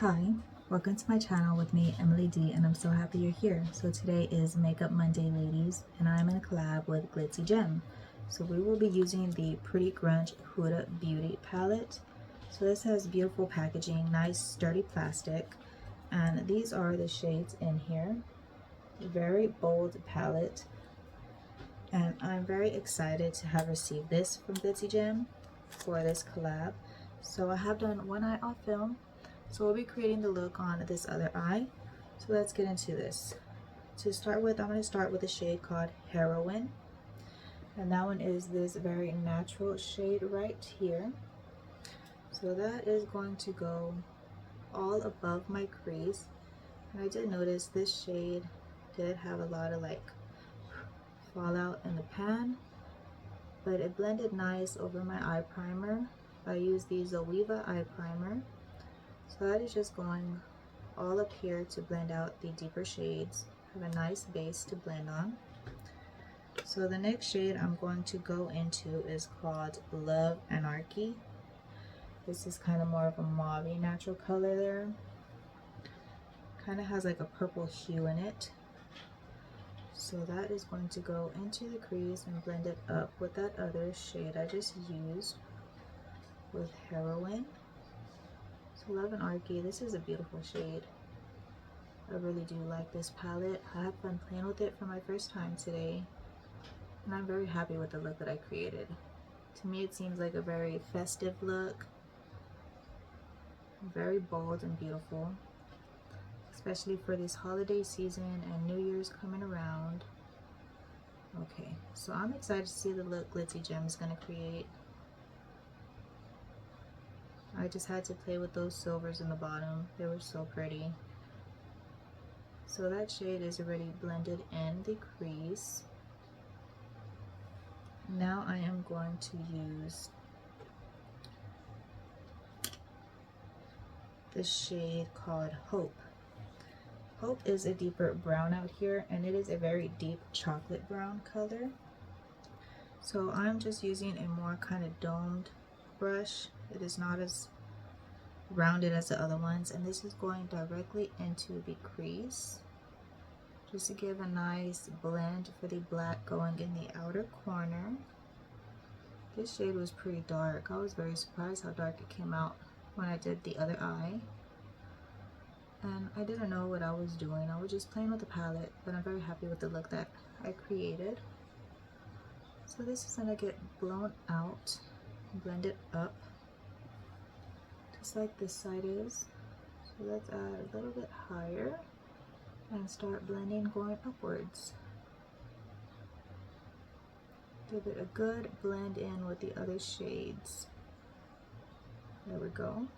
Hi, welcome to my channel with me, Emily D, and I'm so happy you're here. So today is Makeup Monday, ladies, and I'm in a collab with Glitzzy Gem. So we will be using the Pretty Grunge Huda Beauty palette. So this has beautiful packaging, nice sturdy plastic, and these are the shades in here. Very bold palette, and I'm very excited to have received this from Glitzzy Gem for this collab. So I have done one eye off film. So we'll be creating the look on this other eye. So let's get into this. To start with, I'm going to start with a shade called Heroine. And that one is this very natural shade right here. So that is going to go all above my crease. And I did notice this shade did have a lot of like fallout in the pan, but it blended nice over my eye primer. I used the LiQWYD eye primer. So that is just going all up here to blend out the deeper shades. Have a nice base to blend on. So the next shade I'm going to go into is called Love Anarchy. This is kind of more of a mauve natural color there. Kind of has like a purple hue in it. So that is going to go into the crease and blend it up with that other shade I just used with Heroine. So Love Anarchy, this is a beautiful shade. I really do like this palette. I had fun playing with it for my first time today, and I'm very happy with the look that I created. To me, it seems like a very festive look, very bold and beautiful, especially for this holiday season and New Year's coming around. Okay, so I'm excited to see the look Glitzzy Gem is going to create. I just had to play with those silvers in the bottom. They were so pretty. So that shade is already blended in the crease. Now I am going to use the shade called Hope. Hope is a deeper brown out here, and it is a very deep chocolate brown color. So I'm just using a more kind of domed brush. It is not as rounded as the other ones, and this is going directly into the crease just to give a nice blend for the black going in the outer corner. This shade was pretty dark. I was very surprised how dark it came out when I did the other eye, and I didn't know what I was doing. I was just playing with the palette, but I'm very happy with the look that I created. So this is gonna get blown out, blended up just like this side is. So let's add a little bit higher and start blending going upwards. Give it a good blend in with the other shades. There we go.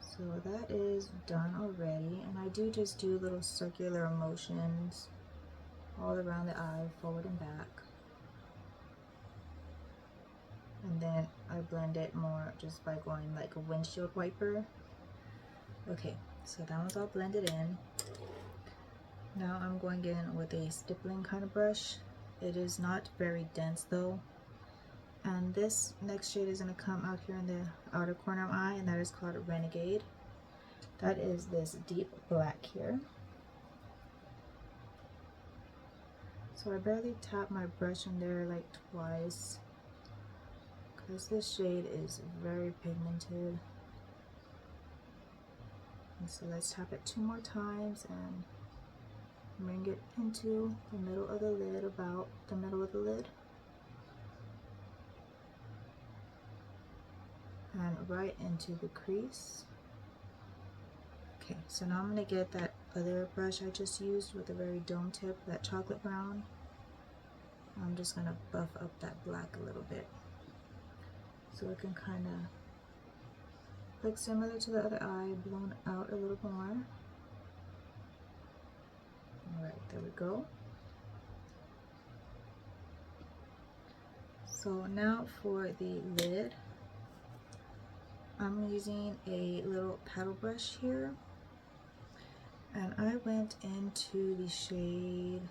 So that is done already, and I do just do little circular motions all around the eye, forward and back. And then I blend it more just by going like a windshield wiper. Okay, so that one's all blended in. Now I'm going in with a stippling kind of brush. It is not very dense though. And this next shade is going to come out here in the outer corner of my eye, and that is called Renegade. That is this deep black here. So I barely tap my brush in there like twice, because this shade is very pigmented. And so let's tap it 2 more times and bring it into the middle of the lid, about the middle of the lid. And right into the crease. Okay, so now I'm going to get that other brush I just used with a very dome tip, that chocolate brown. I'm just going to buff up that black a little bit so it can kind of look similar to the other eye, blown out a little more. Alright, there we go. So now for the lid, I'm using a little paddle brush here, and I went into the shade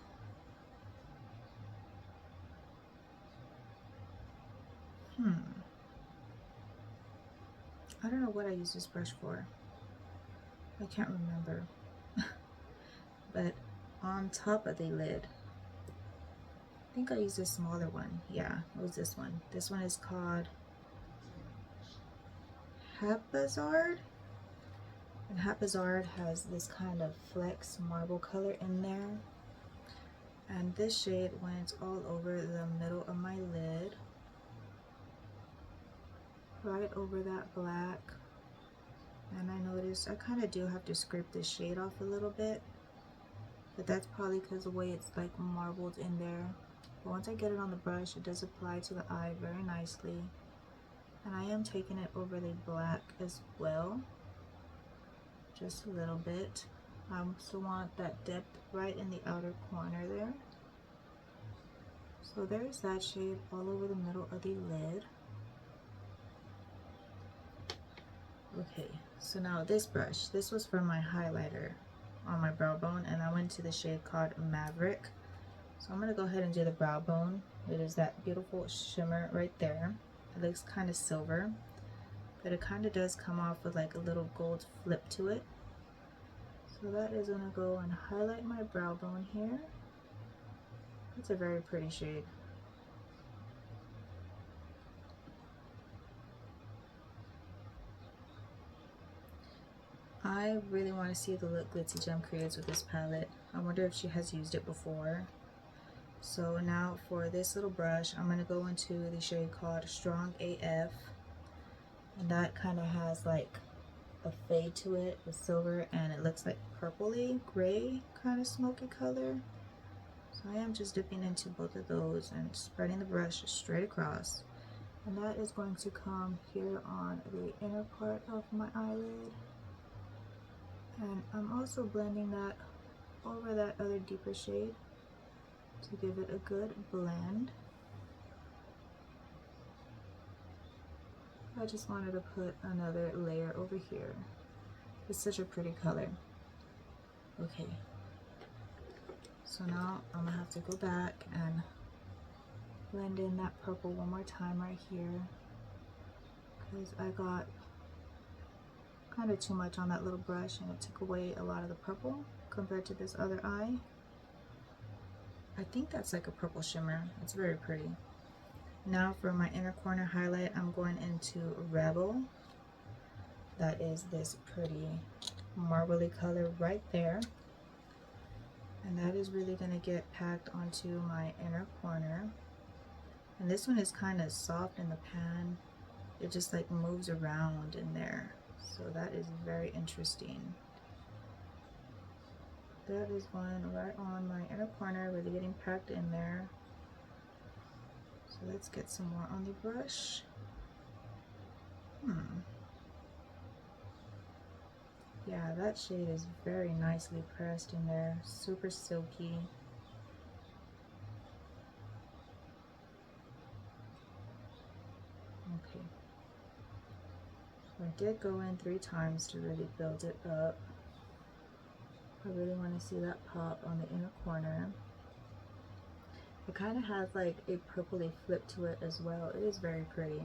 I don't know what I use this brush for. I can't remember. But on top of the lid, I think I used a smaller one. Yeah, it was this one. This one is called Haphazard. And Haphazard has this kind of flex marble color in there. And this shade went all over the middle of my lid, right over that black. And I noticed I kind of do have to scrape this shade off a little bit, but that's probably because the way it's like marbled in there. But once I get it on the brush, it does apply to the eye very nicely. And I am taking it over the black as well, just a little bit. I still want that depth right in the outer corner there. So there's that shade all over the middle of the lid. Okay, so now this brush, this was for my highlighter on my brow bone, and I went to the shade called Maverick. So I'm going to go ahead and do the brow bone. It is that beautiful shimmer right there. It looks kind of silver, but it kind of does come off with like a little gold flip to it. So that is going to go and highlight my brow bone here. It's a very pretty shade. I really want to see the look Glitzzy Gem creates with this palette. I wonder if she has used it before. So now for this little brush, I'm going to go into the shade called Strong AF. And that kind of has like a fade to it with silver, and it looks like purpley gray kind of smoky color. So I am just dipping into both of those and spreading the brush straight across. And that is going to come here on the inner part of my eyelid. And I'm also blending that over that other deeper shade to give it a good blend. I just wanted to put another layer over here. It's such a pretty color. Okay, so now I'm gonna have to go back and blend in that purple one more time right here, because I got kind of too much on that little brush and it took away a lot of the purple compared to this other eye. I think that's like a purple shimmer. It's very pretty. Now for my inner corner highlight, I'm going into Rebel. That is this pretty marbly color right there. And that is really going to get packed onto my inner corner. And this one is kind of soft in the pan. It just like moves around in there. So that is very interesting. That is one right on my inner corner, really getting packed in there. So let's get some more on the brush. Yeah, that shade is very nicely pressed in there, super silky. Okay. So I did go in 3 times to really build it up. I really want to see that pop on the inner corner. It kind of has like a purpley flip to it as well. It is very pretty.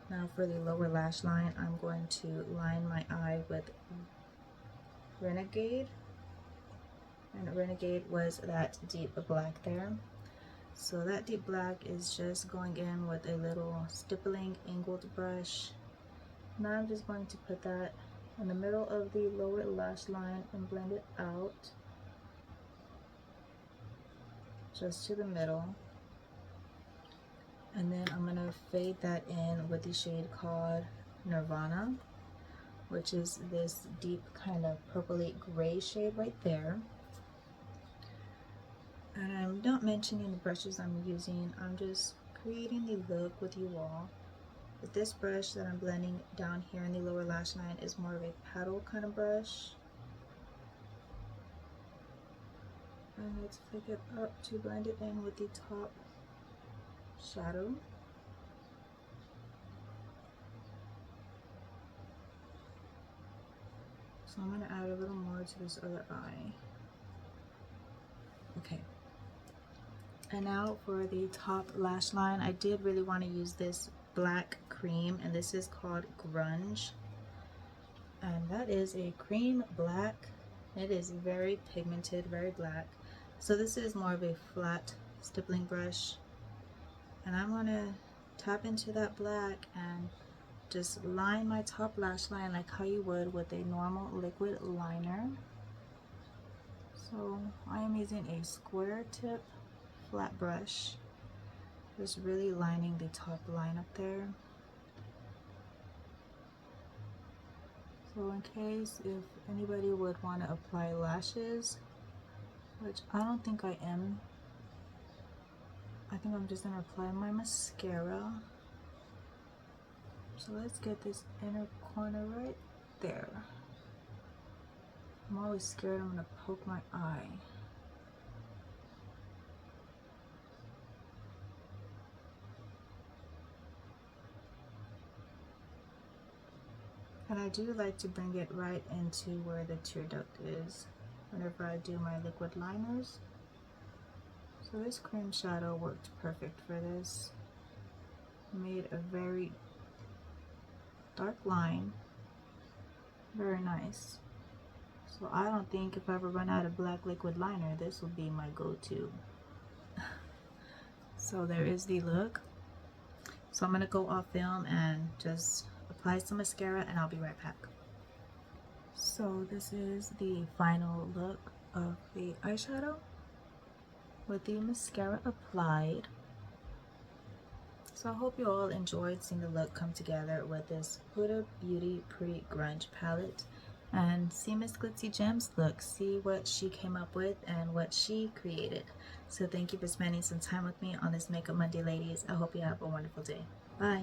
Now for the lower lash line, I'm going to line my eye with Renegade. And Renegade was that deep black there. So that deep black is just going in with a little stippling angled brush. Now I'm just going to put that in the middle of the lower lash line and blend it out just to the middle. And then I'm going to fade that in with the shade called Nirvana, which is this deep kind of purpley gray shade right there. And I'm not mentioning the brushes I'm using, I'm just creating the look with you all. But this brush that I'm blending down here in the lower lash line is more of a paddle kind of brush. And let's flick it up to blend it in with the top shadow. So I'm going to add a little more to this other eye. Okay. And now for the top lash line, I did really want to use this black cream, and this is called Grunge, and that is a cream black. It is very pigmented, very black. So this is more of a flat stippling brush, and I'm gonna tap into that black and just line my top lash line like how you would with a normal liquid liner. So I am using a square tip flat brush, just really lining the top line up there. So in case if anybody would want to apply lashes, which I don't think I am, I think I'm just going to apply my mascara. So let's get this inner corner right there. I'm always scared I'm going to poke my eye. And I do like to bring it right into where the tear duct is whenever I do my liquid liners. So this cream shadow worked perfect for this. Made a very dark line. Very nice. So I don't think if I ever run out of black liquid liner, this will be my go-to. So there is the look. So I'm going to go off film and just apply some mascara, and I'll be right back. So this is the final look of the eyeshadow with the mascara applied. So I hope you all enjoyed seeing the look come together with this Huda Beauty Pretty Grunge palette, and see Miss Glitzy Gem's look, see what she came up with and what she created. So thank you for spending some time with me on this Makeup Monday, ladies. I hope you have a wonderful day. Bye.